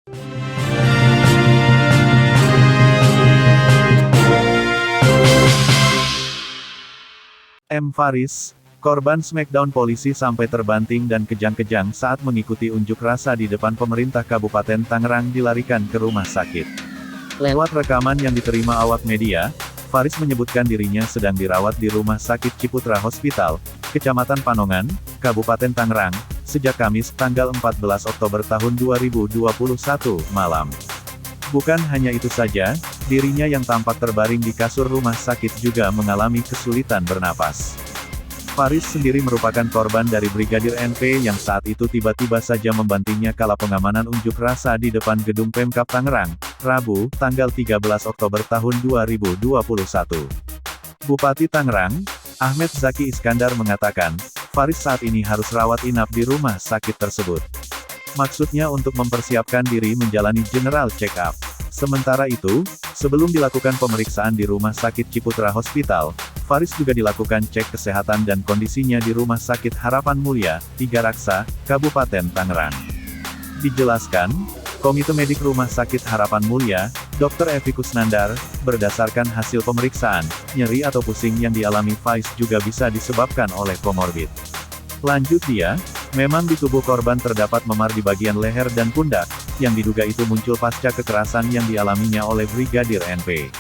M. Faris, korban Smackdown polisi sampai terbanting dan kejang-kejang saat mengikuti unjuk rasa di depan pemerintah Kabupaten Tangerang dilarikan ke rumah sakit. Lewat rekaman yang diterima awak media, Faris menyebutkan dirinya sedang dirawat di Rumah Sakit Ciputra Hospital, Kecamatan Panongan, Kabupaten Tangerang, sejak Kamis tanggal 14 Oktober tahun 2021 malam. Bukan hanya itu saja, dirinya yang tampak terbaring di kasur rumah sakit juga mengalami kesulitan bernapas. Faris sendiri merupakan korban dari Brigadir NP yang saat itu tiba-tiba saja membantingnya kala pengamanan unjuk rasa di depan gedung Pemkab Tangerang, Rabu, tanggal 13 Oktober tahun 2021. Bupati Tangerang, Ahmed Zaki Iskandar mengatakan, Faris saat ini harus rawat inap di rumah sakit tersebut. Maksudnya untuk mempersiapkan diri menjalani general check-up. Sementara itu, sebelum dilakukan pemeriksaan di Rumah Sakit Ciputra Hospital, Faris juga dilakukan cek kesehatan dan kondisinya di Rumah Sakit Harapan Mulia, Tiga Raksa, Kabupaten Tangerang. Dijelaskan, Komite Medik Rumah Sakit Harapan Mulia, Dr. Evi Kusnandar, berdasarkan hasil pemeriksaan, nyeri atau pusing yang dialami Faiz juga bisa disebabkan oleh komorbid. Lanjut dia, memang di tubuh korban terdapat memar di bagian leher dan pundak, yang diduga itu muncul pasca kekerasan yang dialaminya oleh Brigadir NP.